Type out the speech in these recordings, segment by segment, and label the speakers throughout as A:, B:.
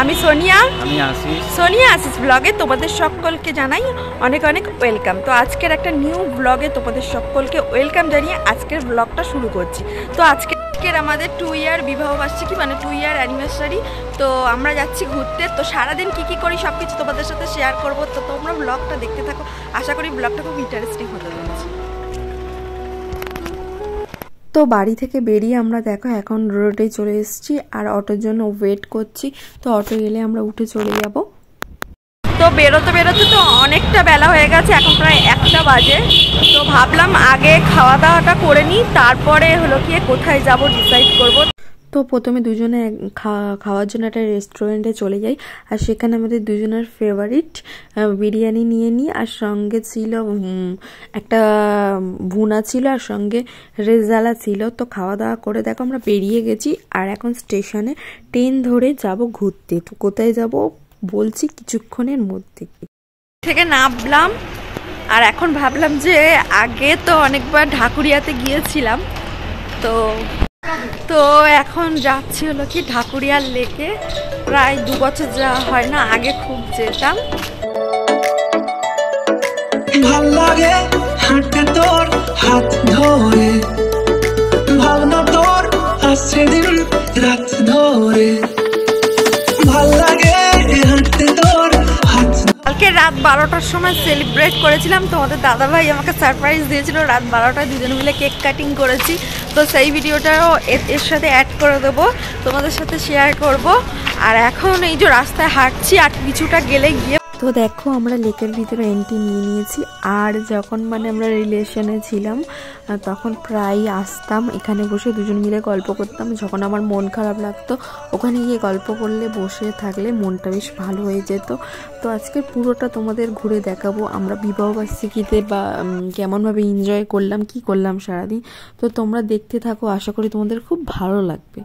A: আমি সোনিয়া,
B: আমি আশিস।
A: সোনিয়া আশিস ব্লগে তোমাদের সকলকে জানাই অনেক অনেক ওয়েলকাম। তো আজকের একটা নিউ ব্লগে তোমাদের সকলকে ওয়েলকাম জানিয়ে আজকের ব্লগটা শুরু করছি। তো আজকের আমাদের 2 ইয়ার বিবাহ বার্ষিকী, মানে 2 ইয়ার অ্যানিভার্সারি। তো আমরা যাচ্ছি ঘুরতে। তো সারাদিন কী কী করি সব কিছু তোমাদের সাথে শেয়ার করবো। তো তোমরা ব্লগটা দেখতে থাকো, আশা করি ব্লগটা খুব ইন্টারেস্টিং হতে চলেছে।
C: তো বাড়ি থেকে বেরিয়ে আমরা দেখো এখন রোডে চলে এসেছি আর অটোর জন্য ওয়েট করছি। তো অটো এলে আমরা উঠে চলে যাব।
A: তো বেরোতে বেরোতে তো অনেকটা বেলা হয়ে গেছে, এখন প্রায় 1টা বাজে। তো ভাবলাম আগে খাওয়া দাওয়াটা করে নিই, তারপরে হলো কি কোথায় যাব ডিসাইড করব।
C: তো প্রথমে দুজনে খাওয়ার জন্য একটা রেস্টুরেন্টে চলে যাই, আর সেখানে আমাদের দুজনের ফেভারিট বিরিয়ানি নিয়ে নিই। আর সঙ্গে ছিল একটা ভুনা ছিল, আর সঙ্গে রেজালা ছিল। তো খাওয়া দাওয়া করে দেখো আমরা বেরিয়ে গেছি, আর এখন স্টেশনে ট্রেন ধরে যাব ঘুরতে। তো কোথায় যাব বলছি কিছুক্ষণের মধ্যে।
A: থেকে নামলাম, আর এখন ভাবলাম যে আগে তো অনেকবার ঢাকুরিয়াতে গিয়েছিলাম, তো এখন যাচ্ছি হলো কি ঢাকুরিয়ার লেকে। প্রায় 2 বছর যাওয়া হয় না, আগে খুব যেতাম।
D: ভাল লাগে হাঁটতে তোর হাত ধরে, ভাবনা তোর আসছে দিন রাত ধরে, ভাল লাগে হাঁটতে তোর হাত।
A: কালকে রাত 12টার সময় সেলিব্রেট করেছিলাম, তোমাদের দাদাভাই আমাকে সারপ্রাইজ দিয়েছিল। রাত 12টায় দুজনে মিলে কেক কাটিং করেছি। তো সেই ভিডিওটাও এর সাথে অ্যাড করে দেবো, তোমাদের সাথে শেয়ার করব। আর এখন এই যে রাস্তায় হাঁটছি, আর কিছুটা গেলে গিয়ে
C: তো দেখো আমরা লেকের ভিতরে এন্ট্রি নিয়ে নিয়েছি। আর যখন মানে আমরা রিলেশনে ছিলাম তখন প্রায় আসতাম, এখানে বসে দুজন মিলে গল্প করতাম। যখন আমার মন খারাপ লাগতো ওখানে গিয়ে গল্প করলে, বসে থাকলে মনটা বেশ ভালো হয়ে যেত। তো আজকে পুরোটা তোমাদের ঘুরে দেখাবো আমরা বিবাহবার্ষিকীতে বা কেমনভাবে এনজয় করলাম, কি করলাম সারাদিন। তো তোমরা দেখতে থাকো, আশা করি তোমাদের খুব ভালো লাগবে।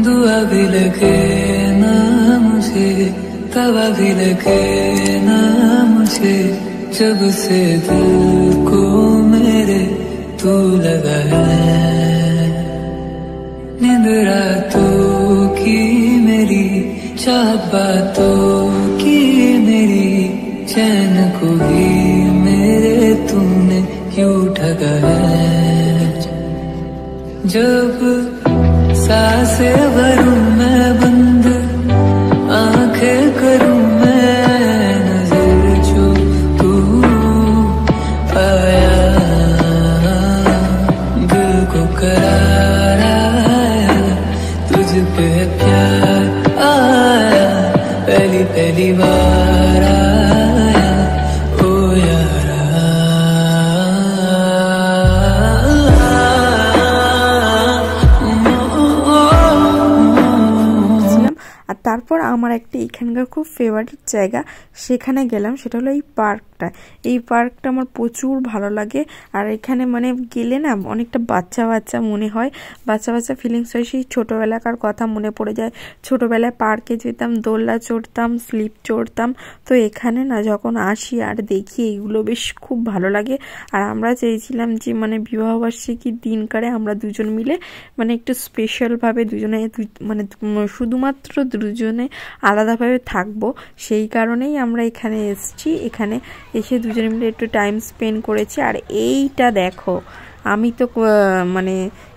D: दुआ भी लगे ना मुझे, तवा भी लगे ना मुझे, जब से दिल को मेरे तू लगा है। नींद रातों की मेरी, चाहत बातों की मेरी, चैन को भी मेरे तूने क्यों ठगा है। जब सांसें भरूं मैं बंद, आंखें करूं मैं नजर, जो तू आया दिल को करार आया, तुझ पे प्यार आया, पहली पहली बार आया ओ यारा।
C: আর তারপর আমার একটা এখানকার খুব ফেভারিট জায়গা, সেখানে গেলাম। সেটা হলো এই পার্কটা। এই পার্কটা আমার প্রচুর ভালো লাগে। আর এখানে মানে গেলে না অনেকটা বাচ্চা বাচ্চা মনে হয়, বাচ্চা বাচ্চা ফিলিংস হয়। সেই ছোটোবেলাকার কথা মনে পড়ে যায়। ছোটোবেলায় পার্কে যেতাম, দোলনা চড়তাম, স্লিপ চড়তাম। তো এখানে না যখন আসি আর দেখি এইগুলো বেশ খুব ভালো লাগে। আর আমরা চেয়েছিলাম যে মানে বিবাহবার্ষিকীর দিনকারে আমরা দুজন মিলে মানে একটু স্পেশালভাবে দুজনে মানে শুধুমাত্র দুজনে আলাদাভাবে থাকবো। সেই কারণেই আমরা এখানে এসেছি। এখানে এসে দুজনে মিলে একটু টাইম স্পেন্ড করেছি। আর এইটা দেখো, আমি তো মানে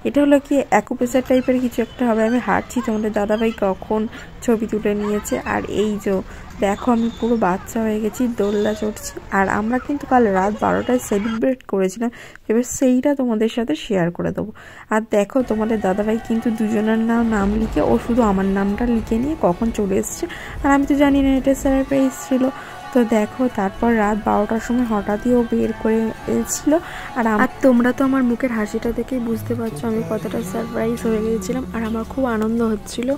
C: এটা হলো কি অ্যাকুপ্রেশার টাইপের কিছু একটা হবে। আমি হাঁটছি, তোমাদের দাদাভাই কখন ছবি তুলে নিয়েছে। আর এই যে দেখো আমি পুরো বাচ্চা হয়ে গেছি, দোলনা চড়ছি। আর আমরা কিন্তু কাল রাত 12টায় সেলিব্রেট করেছিলাম, এবার সেইটা তোমাদের সাথে শেয়ার করে দেবো। আর দেখো তোমাদের দাদাভাই কিন্তু দুজনের নাম লিখে, ও শুধু আমার নামটা লিখে নিয়ে কখন চলে এসছে। আর আমি তো জানি না এটা সারপ্রাইজ ছিল। তো দেখো তারপর রাত 12টার সময় হঠাৎই ও বের করে এসেছিল। আর তোমরা তো আমার মুখের হাসিটা দেখেই বুঝতে পারছো আমি কতটা সারপ্রাইজ হয়ে গিয়েছিলাম। আর আমার খুব আনন্দ হচ্ছিল,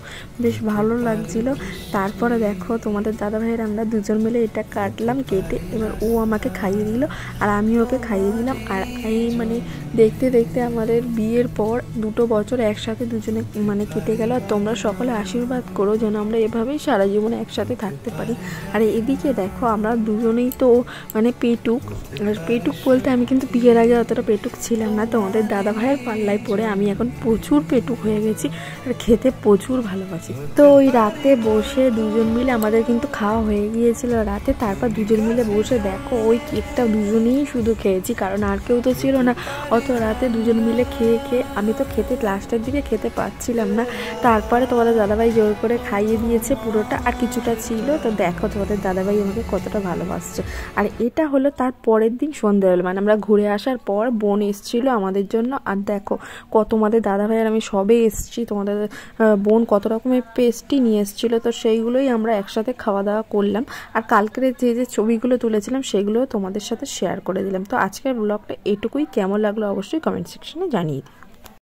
C: বেশ ভালো লাগছিল। তারপরে দেখো তোমাদের দাদাভাইয়ের আমরা দুজন মিলে এটা কাটলাম, কেটে এবার ও আমাকে খাইয়ে দিল আর আমি ওকে খাইয়ে দিলাম। আর এই মানে দেখতে দেখতে আমাদের বিয়ের পর 2 বছর একসাথে দুজনে মানে কেটে গেল। আর তোমরা সকলে আশীর্বাদ করো যেন আমরা এভাবেই সারা জীবনে একসাথে থাকতে পারি। আর এদিকে দেখো আমরা দুজনেই তো মানে পেটুক, আর পেটুক বলতে আমি কিন্তু বিয়ের আগে অতটা পেটুক ছিলাম না। তোমাদের দাদা ভাইয়ের পাল্লায় পড়ে আমি এখন প্রচুর পেটুক হয়ে গেছি আর খেতে প্রচুর ভালোবাসি। তো ওই রাতে বসে দুজন মিলে আমাদের কিন্তু খাওয়া হয়ে গিয়েছিল রাতে। তারপর দুজন মিলে বসে দেখো ওই কেকটা দুজনেই শুধু খেয়েছি, কারণ আর কেউ তো ছিল না। অত রাতে দুজন মিলে খেয়ে আমি তো খেতে লাস্টের দিকে খেতে পারছিলাম না। তারপরে তোমাদের দাদাভাই জোর করে খাইয়ে দিয়েছে পুরোটা, আর কিছুটা ছিল। তো দেখো তোমাদের দাদাভাই আমাকে কতটা ভালোবাসছে। আর এটা হলো তার পরের দিন সন্ধ্যাবেলা, মানে আমরা ঘুরে আসার পর বোন এসেছিলো আমাদের জন্য। আর দেখো তোমাদের দাদাভাই আর আমি সবে এসেছি, তোমাদের বোন কত রকমের পেস্ট্রি নিয়ে এসেছিলো। তো সেইগুলোই আমরা একসাথে খাওয়া দাওয়া করলাম। আর কালকের যে ছবিগুলো তুলেছিলাম সেগুলোও তোমাদের সাথে শেয়ার করে দিলাম। তো আজকের ব্লগটা এটুকুই। কেমন লাগলো অবশ্যই কমেন্ট সেকশনে জানিয়ে দিই।